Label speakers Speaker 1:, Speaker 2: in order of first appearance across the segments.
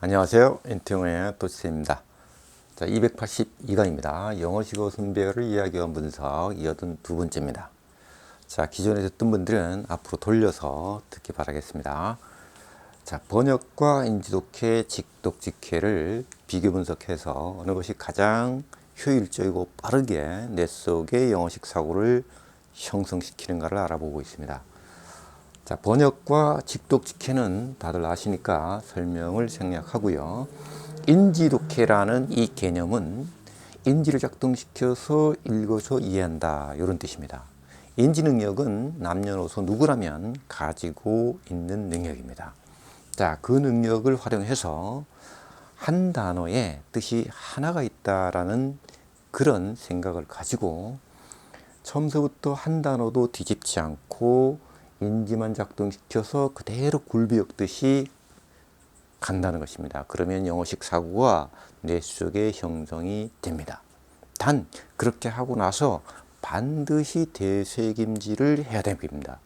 Speaker 1: 안녕하세요. 인터넷 도치입니다. 자, 282강입니다. 영어식어 선별을 이야기한 분석 82번째입니다. 자, 기존에 듣던 분들은 앞으로 돌려서 듣기 바라겠습니다. 자, 번역과 인지독해, 직독직해를 비교 분석해서 어느 것이 가장 효율적이고 빠르게 뇌 속의 영어식 사고를 형성시키는가를 알아보고 있습니다. 자, 번역과 직독직해는 다들 아시니까 설명을 생략하고요. 인지독해라는 이 개념은 인지를 작동시켜서 읽어서 이해한다, 이런 뜻입니다. 인지 능력은 남녀노소 누구라면 가지고 있는 능력입니다. 자, 그 능력을 활용해서 한 단어에 뜻이 하나가 있다라는 그런 생각을 가지고 처음서부터 한 단어도 뒤집지 않고 인지만 작동시켜서 그대로 굴비 엮듯이 간다는 것입니다. 그러면 영어식 사고가 뇌 속에 형성이 됩니다. 단 그렇게 하고 나서 반드시 되새김질을 해야 됩니다.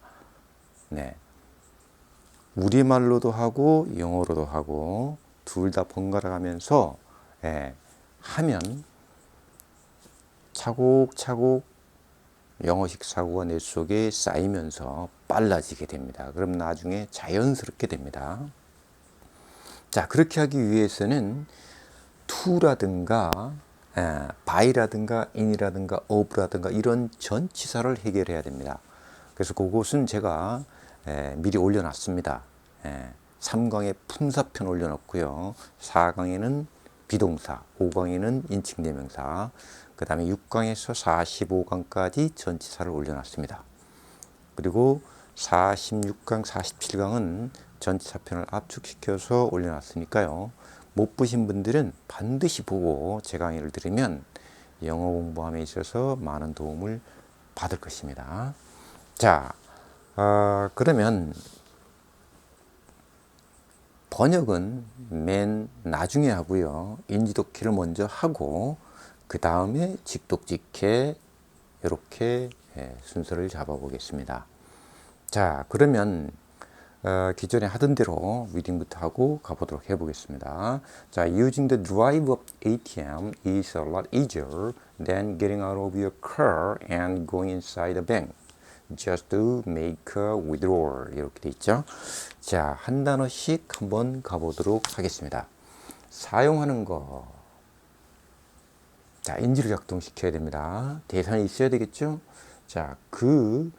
Speaker 1: 네. 우리말로도 하고 영어로도 하고 둘 다 번갈아 가면서 하면 차곡차곡 영어식 사고가 뇌 속에 쌓이면서 빨라지게 됩니다. 그럼 나중에 자연스럽게 됩니다. 자, 그렇게 하기 위해서는 to라든가 by라든가 in이라든가 of라든가 이런 전치사를 해결해야 됩니다. 그래서 그것은 제가 미리 올려놨습니다. 3강에 품사편 올려놨고요. 4강에는 비동사, 5강에는 인칭대명사, 그 다음에 6강에서 45강까지 전치사를 올려놨습니다. 그리고 46강, 47강은 전치사편을 압축시켜서 올려놨으니까요. 못 보신 분들은 반드시 보고 제 강의를 들으면 영어 공부함에 있어서 많은 도움을 받을 것입니다. 자, 그러면 번역은 맨 나중에 하고요. 인지독해를 먼저 하고 그 다음에 직독직해 이렇게 순서를 잡아보겠습니다. 자, 그러면 기존에 하던 대로 리딩부터 하고 가보도록 해보겠습니다. 자, using the drive of ATM is a lot easier than getting out of your car and going inside the bank just to make a withdrawal. 이렇게 돼 있죠. 자, 한 단어씩 한번 가보도록 하겠습니다. 사용하는 거. 자, 인지를 작동시켜야 됩니다. 대상이 있어야 되겠죠? 자, 그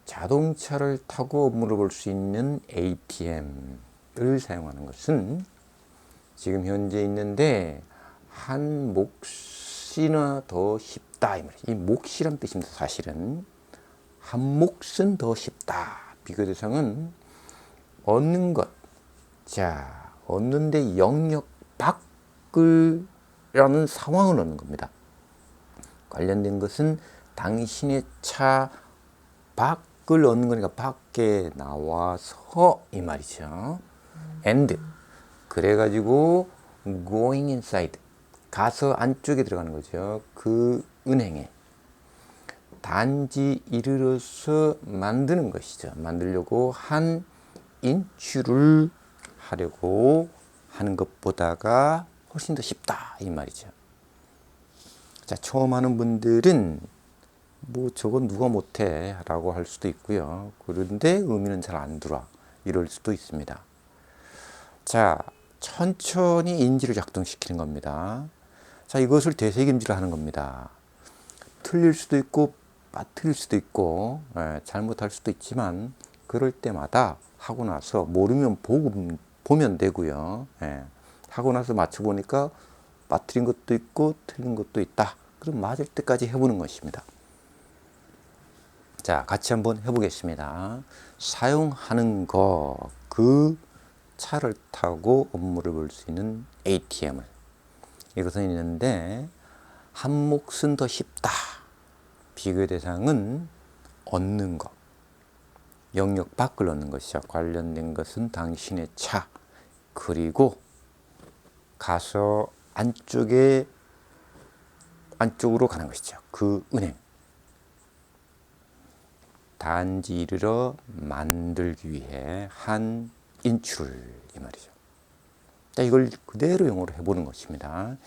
Speaker 1: 자동차를 타고 업무를 볼 수 있는 ATM을 사용하는 것은 지금 현재 있는데 한 몫이나 더 쉽다. 이 말이에요. 이 몫이란 뜻입니다. 사실은 한 몫은 더 쉽다. 비교 대상은 얻는 것. 자, 얻는데 영역 밖을 라는 상황을 얻는 겁니다. 관련된 것은 당신의 차 밖을 얻는 거니까 밖에 나와서 이 말이죠. and 그래가지고 going inside 가서 안쪽에 들어가는 거죠. 그 은행에 단지 이르러서 만드는 것이죠. 만들려고 한 인출을 하려고 하는 것보다가 훨씬 더 쉽다 이 말이죠. 자, 처음 하는 분들은 뭐 저건 누가 못해 라고 할 수도 있고요. 그런데 의미는 잘 안 들어와 이럴 수도 있습니다. 자, 천천히 인지를 작동시키는 겁니다. 자, 이것을 되새김질을 하는 겁니다. 틀릴 수도 있고 빠뜨릴 수도 있고 잘못할 수도 있지만 그럴 때마다 하고 나서 모르면 보면 되고요. 하고 나서 맞춰보니까 빠뜨린 것도 있고 틀린 것도 있다. 그럼 맞을 때까지 해보는 것입니다. 자, 같이 한번 해보겠습니다. 사용하는 거, 그 차를 타고 업무를 볼 수 있는 ATM을. 이것은 있는데 한 몫은 더 쉽다. 비교 대상은 얻는 것. 영역 밖을 얻는 것이죠. 관련된 것은 당신의 차. 그리고 가서 안쪽으로 가는 것이죠. 그 은행. 단지 이르러 만들기 위해 한 인출 이 말이죠. 자, 이걸 그대로 영어로 해보는 것입니다.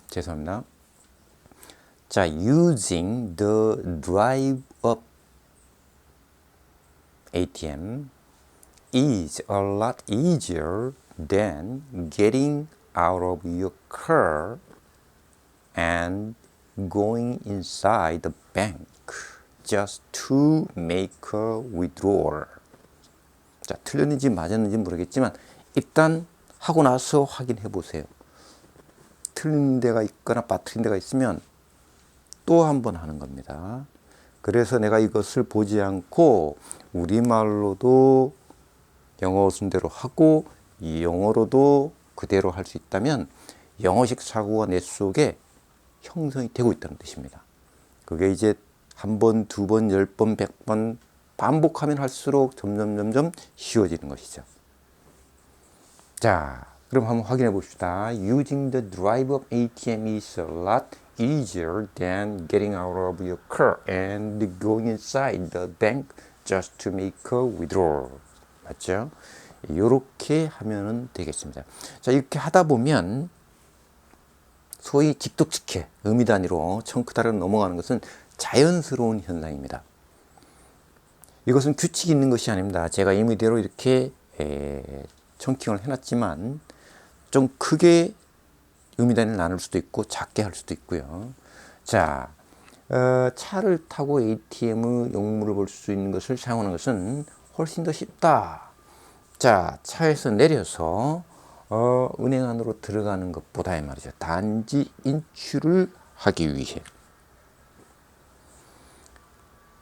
Speaker 1: 죄송합니다. 자, using the drive-up ATM is a lot easier than getting out of your car and going inside the bank just to make a withdrawal. 자, 틀렸는지 맞았는지 모르겠지만 일단 하고 나서 확인해 보세요. 틀린 데가 있거나 빠뜨린 데가 있으면 또 한 번 하는 겁니다. 그래서 내가 이것을 보지 않고 우리말로도 영어 순대로 하고 이 영어로도 그대로 할 수 있다면 영어식 사고가 내 속에 형성이 되고 있다는 뜻입니다. 그게 이제 한 번, 두 번, 10번, 100번 반복하면 할수록 점점 쉬워지는 것이죠. 자, 그럼 한번 확인해 봅시다. Using the drive-up ATM is a lot easier than getting out of your car and going inside the bank just to make a withdrawal. 맞죠? 이렇게 하면 되겠습니다. 자, 이렇게 하다 보면 소위 직독직해 의미 단위로 청크 단위로 넘어가는 것은 자연스러운 현상입니다. 이것은 규칙이 있는 것이 아닙니다. 제가 임의대로 이렇게 청킹을 해놨지만 좀 크게 의미 단위를 나눌 수도 있고 작게 할 수도 있고요. 자, 차를 타고 ATM의 용물을 볼 수 있는 것을 사용하는 것은 훨씬 더 쉽다. 자, 차에서 내려서 은행 안으로 들어가는 것보다 말이죠. 단지 인출을 하기 위해.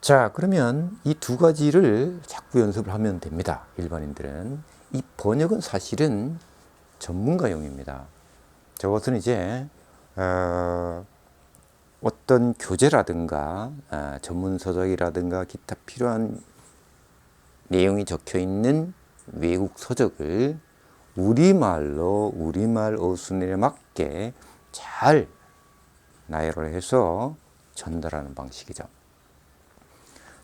Speaker 1: 자, 그러면 이 두 가지를 자꾸 연습을 하면 됩니다. 일반인들은. 이 번역은 사실은 전문가용입니다. 저것은 이제 어떤 교재라든가 전문 서적이라든가 기타 필요한 내용이 적혀 있는 외국 서적을 우리말로 우리말 어순에 맞게 잘 나열을 해서 전달하는 방식이죠.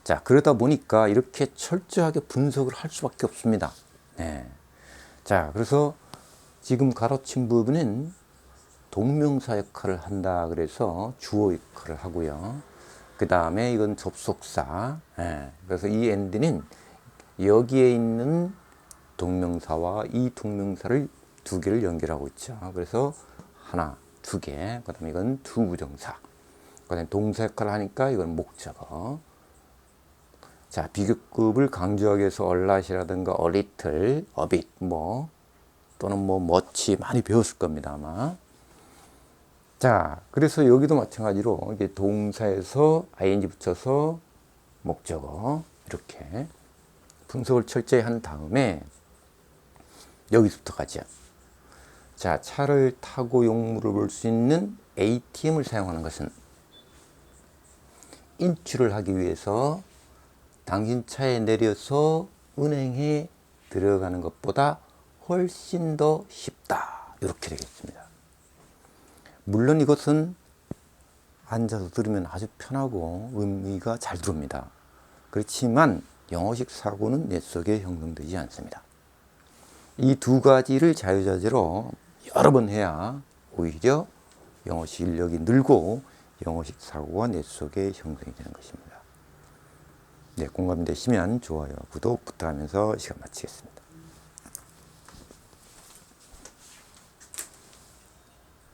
Speaker 1: 자, 그러다 보니까 이렇게 철저하게 분석을 할 수밖에 없습니다. 네. 자, 그래서 지금 가르친 부분은 동명사 역할을 한다 그래서 주어 역할을 하고요. 그 다음에 이건 접속사. 네. 그래서 이 and는 여기에 있는 동명사와 이 동명사를 두 개를 연결하고 있죠. 그래서 하나, 두 개. 그 다음에 이건 두 부정사. 그 다음에 동사 역할을 하니까 이건 목적어. 자, 비교급을 강조하기 위해서 a lot이라든가 a little, a bit, 또는 much 많이 배웠을 겁니다, 아마. 자, 그래서 여기도 마찬가지로 이게 동사에서 ing 붙여서 목적어 이렇게 분석을 철저히 한 다음에 여기서부터 가죠. 자, 차를 타고 용물을 볼 수 있는 ATM을 사용하는 것은 인출을 하기 위해서 당신 차에 내려서 은행에 들어가는 것보다 훨씬 더 쉽다. 이렇게 되겠습니다. 물론 이것은 앉아서 들으면 아주 편하고 의미가 잘 들어옵니다. 그렇지만 영어식 사고는 내 속에 형성되지 않습니다. 이 두 가지를 자유자재로 여러 번 해야 오히려 영어식 인력이 늘고 영어식 사고가 내 속에 형성이 되는 것입니다. 네, 공감되시면 좋아요, 구독 부탁하면서 시간 마치겠습니다.